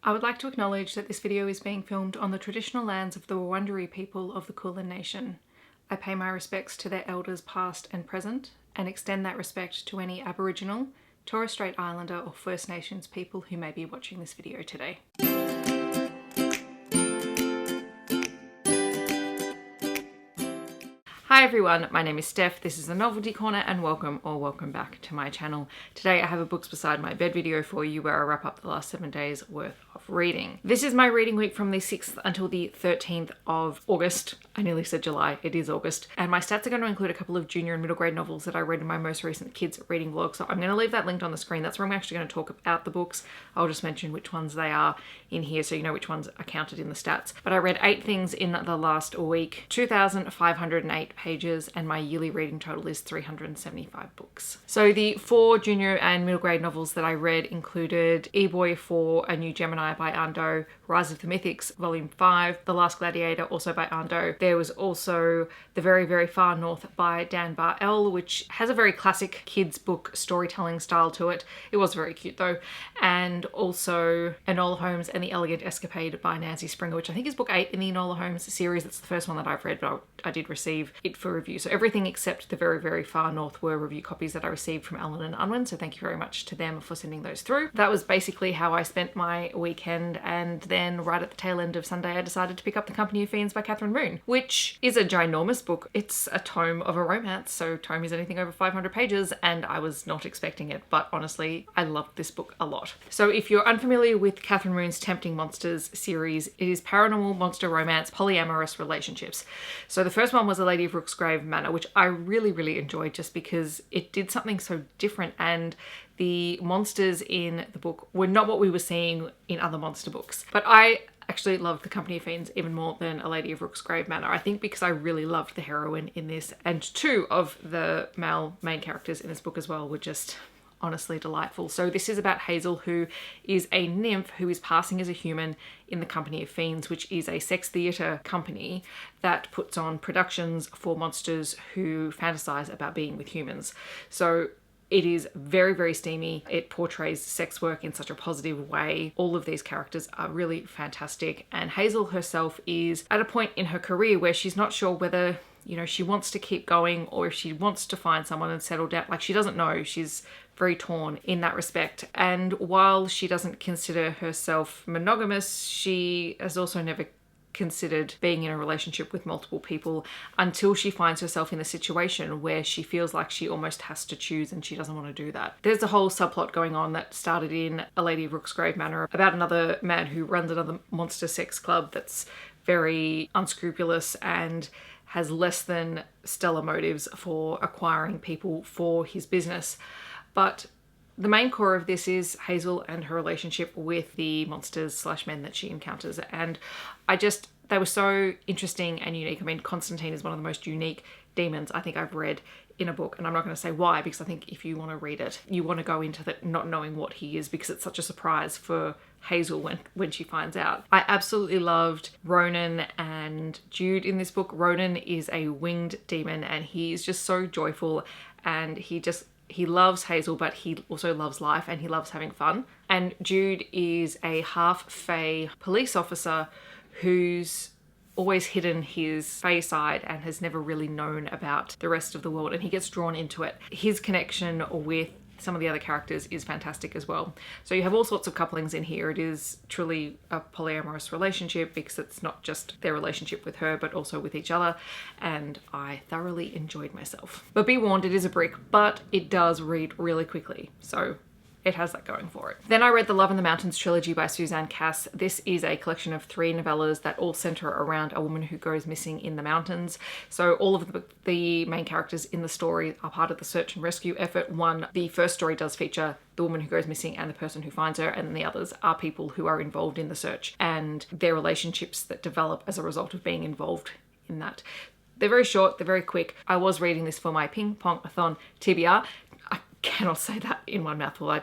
I would like to acknowledge that this video is being filmed on the traditional lands of the Wurrundjeri people of the Kulin Nation. I pay my respects to their elders past and present, and extend that respect to any Aboriginal, Torres Strait Islander or First Nations people who may be watching this video today. Hi everyone, my name is Steph, this is the Novelty Corner and welcome back to my channel. Today I have a books beside my bed video for you where I wrap up the last 7 days worth of reading. This is my reading week from the 6th until the 13th of August. I nearly said July, it is August. And my stats are going to include a couple of junior and middle grade novels that I read in my most recent kids reading vlog. So I'm going to leave that linked on the screen. That's where I'm actually going to talk about the books. I'll just mention which ones they are in here so you know which ones are counted in the stats. But I read 8 things in the last week, 2,508 pages, and my yearly reading total is 375 books. So the 4 junior and middle grade novels that I read included E-Boy for A New Gemini by Ando, Rise of the Mythics Volume 5, The Last Gladiator also by Ando. There was also The Very, Very Far North by Dan Bar-El, which has a very classic kids book storytelling style to it. It was very cute though. And also Enola Holmes and the Elegant Escapade by Nancy Springer, which I think is book 8 in the Enola Holmes series. It's the first one that I've read, but I did receive it for review. So everything except The Very, Very Far North were review copies that I received from Alan and Unwin. So thank you very much to them for sending those through. That was basically how I spent my weekend. And then right at the tail end of Sunday, I decided to pick up The Company of Fiends by Kathryn Moon, which is a ginormous book. It's a tome of a romance. So tome is anything over 500 pages and I was not expecting it, but honestly, I loved this book a lot. So if you're unfamiliar with Kathryn Moon's Tempting Monsters series, it is paranormal monster romance, polyamorous relationships. So the first one was A Lady of Rooksgrave Manor, which I really enjoyed just because it did something so different, and the monsters in the book were not what we were seeing in other monster books. But I actually loved The Company of Fiends even more than A Lady of Rooksgrave Manor. I think because I really loved the heroine in this, and 2 of the male main characters in this book as well were just honestly delightful. So this is about Hazel, who is a nymph who is passing as a human in the Company of Fiends, which is a sex theatre company that puts on productions for monsters who fantasize about being with humans. So it is very steamy. It portrays sex work in such a positive way. All of these characters are really fantastic. And Hazel herself is at a point in her career where she's not sure whether, you know, she wants to keep going or if she wants to find someone and settle down. Like, she doesn't know. She's very torn in that respect. And while she doesn't consider herself monogamous, she has also never considered being in a relationship with multiple people until she finds herself in a situation where she feels like she almost has to choose and she doesn't want to do that. There's a whole subplot going on that started in A Lady of Rooksgrave Manor about another man who runs another monster sex club that's very unscrupulous and has less than stellar motives for acquiring people for his business. But the main core of this is Hazel and her relationship with the monsters / men that she encounters. And they were so interesting and unique. I mean, Constantine is one of the most unique demons I think I've read in a book. And I'm not going to say why, because I think if you want to read it, you want to go into that not knowing what he is, because it's such a surprise for Hazel when she finds out. I absolutely loved Ronan and Jude in this book. Ronan is a winged demon and he is just so joyful, and he loves Hazel, but he also loves life and he loves having fun. And Jude is a half-fae police officer who's always hidden his fae side and has never really known about the rest of the world, and he gets drawn into it. His connection with some of the other characters is fantastic as well. So you have all sorts of couplings in here. It is truly a polyamorous relationship because it's not just their relationship with her, but also with each other. And I thoroughly enjoyed myself. But be warned, it is a brick, but it does read really quickly. So it has that going for it. Then I read The Love in the Mountains trilogy by Suzanne Cass. This is a collection of 3 novellas that all center around a woman who goes missing in the mountains. So all of the main characters in the story are part of the search and rescue effort. The first story does feature the woman who goes missing and the person who finds her, and then the others are people who are involved in the search and their relationships that develop as a result of being involved in that. They're very short, they're very quick. I was reading this for my ping pong-a-thon TBR. Cannot say that in one mouthful. I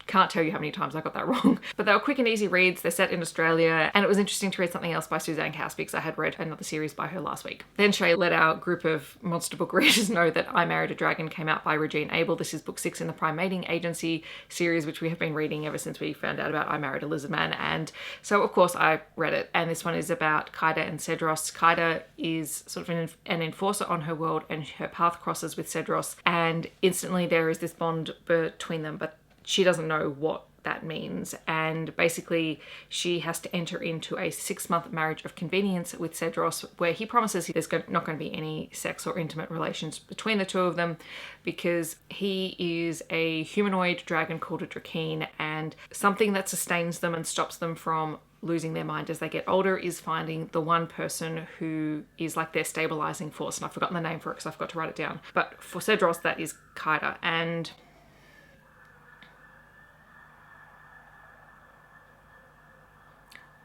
can't tell you how many times I got that wrong. But they were quick and easy reads. They're set in Australia, and it was interesting to read something else by Suzanne Cass because I had read another series by her last week. Then Shay let our group of monster book readers know that I Married a Dragon came out by Regine Abel. This is book 6 in the Prime Mating Agency series, which we have been reading ever since we found out about I Married a Lizard Man. And so of course I read it. And this one is about Kaida and Cedros. Kaida is sort of an enforcer on her world, and her path crosses with Cedros, and instantly there is this bond between them, but she doesn't know what that means. And basically she has to enter into a 6-month marriage of convenience with Cedros, where he promises there's not going to be any sex or intimate relations between the two of them, because he is a humanoid dragon called a Drakeen, and something that sustains them and stops them from losing their mind as they get older is finding the one person who is like their stabilizing force. And I've forgotten the name for it because I forgot to write it down. But for Cedros, that is Kaida. And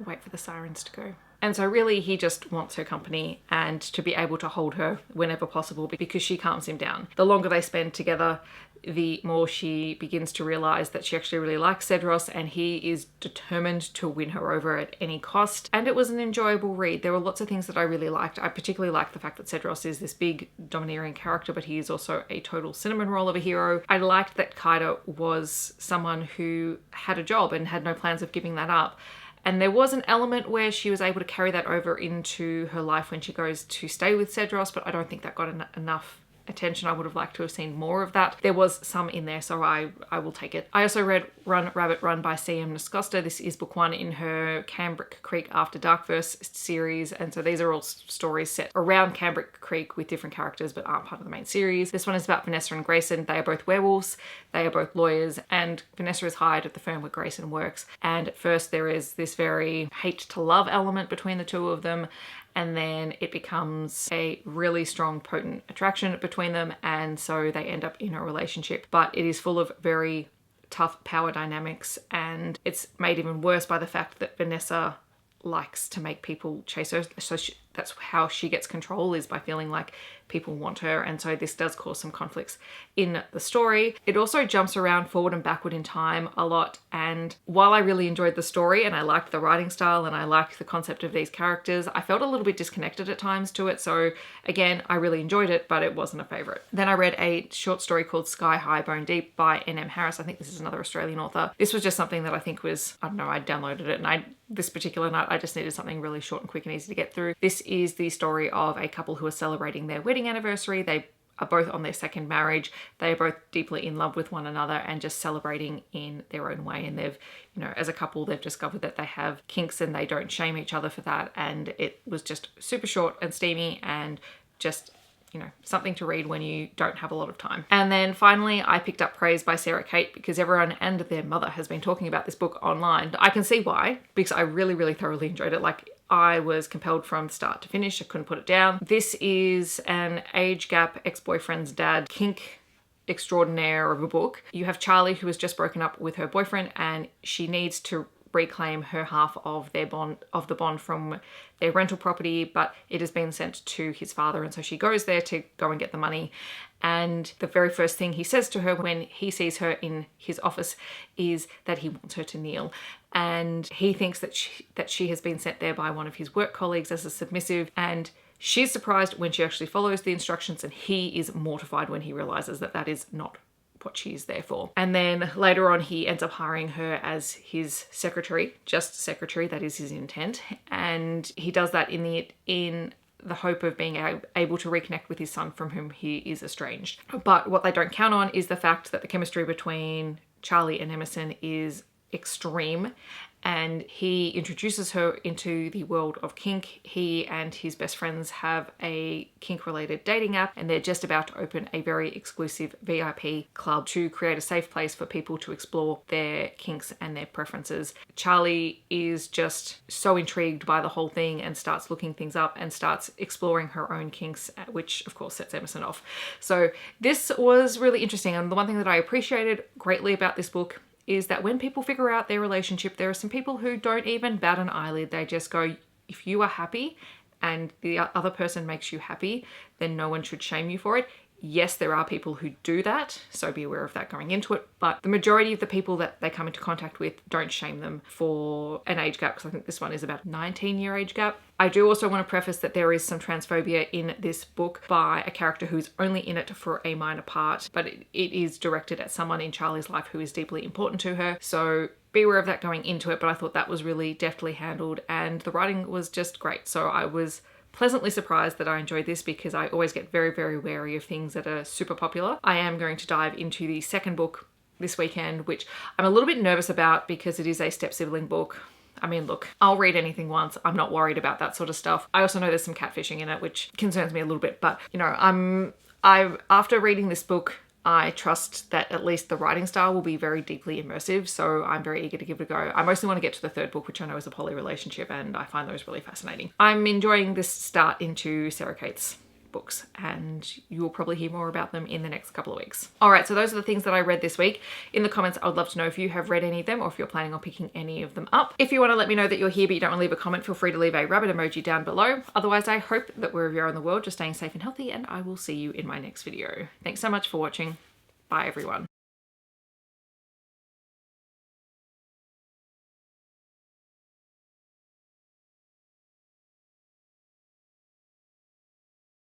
wait for the sirens to go. And so really he just wants her company and to be able to hold her whenever possible, because she calms him down. The longer they spend together, the more she begins to realize that she actually really likes Cedros, and he is determined to win her over at any cost. And it was an enjoyable read. There were lots of things that I really liked. I particularly liked the fact that Cedros is this big domineering character, but he is also a total cinnamon roll of a hero. I liked that Kaida was someone who had a job and had no plans of giving that up. And there was an element where she was able to carry that over into her life when she goes to stay with Cedros, but I don't think that got enough attention. I would have liked to have seen more of that. There was some in there, so I will take it. I also read Run Rabbit Run by C.M. Nascosta. This is book 1 in her Cambric Creek After Darkverse series, and so these are all stories set around Cambric Creek with different characters but aren't part of the main series. This one is about Vanessa and Grayson. They are both werewolves, they are both lawyers, and Vanessa is hired at the firm where Grayson works. And at first there is this very hate to love element between the two of them, and then it becomes a really strong, potent attraction between them, and so they end up in a relationship. But it is full of very tough power dynamics, and it's made even worse by the fact that Vanessa likes to make people chase her. So that's how she gets control, is by feeling like people want her, and so this does cause some conflicts in the story. It also jumps around forward and backward in time a lot, and while I really enjoyed the story and I liked the writing style and I liked the concept of these characters, I felt a little bit disconnected at times to it. So again, I really enjoyed it, but it wasn't a favorite. Then I read a short story called Sky High Bone Deep by N.M. Harris. I think this is another Australian author. This was just something that I think was, I don't know, I downloaded it, and this particular night I just needed something really short and quick and easy to get through. This is the story of a couple who are celebrating their wedding anniversary. They are both on their second marriage. They are both deeply in love with one another and just celebrating in their own way. And they've, you know, as a couple, they've discovered that they have kinks and they don't shame each other for that. And it was just super short and steamy and just, you know, something to read when you don't have a lot of time. And then finally, I picked up Praise by Sara Cate because everyone and their mother has been talking about this book online. I can see why, because I really, really thoroughly enjoyed it. Like, I was compelled from start to finish. I couldn't put it down. This is an age gap ex-boyfriend's dad kink extraordinaire of a book. You have Charlie, who has just broken up with her boyfriend, and she needs to reclaim her half of their bond, of the bond from their rental property, but it has been sent to his father, and so she goes there to go and get the money. And the very first thing he says to her when he sees her in his office is that he wants her to kneel. And he thinks that she has been sent there by one of his work colleagues as a submissive, and she's surprised when she actually follows the instructions, and he is mortified when he realizes that that is not what she's there for. And then later on, he ends up hiring her as his secretary, just secretary, that is his intent. And he does that in the hope of being able to reconnect with his son from whom he is estranged. But what they don't count on is the fact that the chemistry between Charlie and Emerson is extreme, and he introduces her into the world of kink. He and his best friends have a kink-related dating app, and they're just about to open a very exclusive VIP club to create a safe place for people to explore their kinks and their preferences. Charlie is just so intrigued by the whole thing and starts looking things up and starts exploring her own kinks, which of course sets Emerson off. So this was really interesting, and the one thing that I appreciated greatly about this book is that when people figure out their relationship, there are some people who don't even bat an eyelid. They just go, if you are happy and the other person makes you happy, then no one should shame you for it. Yes, there are people who do that, so be aware of that going into it, but the majority of the people that they come into contact with, don't shame them for an age gap, because I think this one is about a 19-year age gap. I do also want to preface that there is some transphobia in this book by a character who's only in it for a minor part, but it is directed at someone in Charlie's life who is deeply important to her, so be aware of that going into it. But I thought that was really deftly handled, and the writing was just great. So I was pleasantly surprised that I enjoyed this, because I always get very, very wary of things that are super popular. I am going to dive into the second book this weekend, which I'm a little bit nervous about because it is a step-sibling book. I mean, look, I'll read anything once. I'm not worried about that sort of stuff. I also know there's some catfishing in it, which concerns me a little bit, but you know, after reading this book, I trust that at least the writing style will be very deeply immersive, so I'm very eager to give it a go. I mostly want to get to the third book, which I know is a poly relationship, and I find those really fascinating. I'm enjoying this start into Sara Cate's books, and you'll probably hear more about them in the next couple of weeks. All right, so those are the things that I read this week. In the comments, I would love to know if you have read any of them, or if you're planning on picking any of them up. If you want to let me know that you're here but you don't want to leave a comment, feel free to leave a rabbit emoji down below. Otherwise, I hope that wherever you are in the world, you're staying safe and healthy, and I will see you in my next video. Thanks so much for watching. Bye everyone.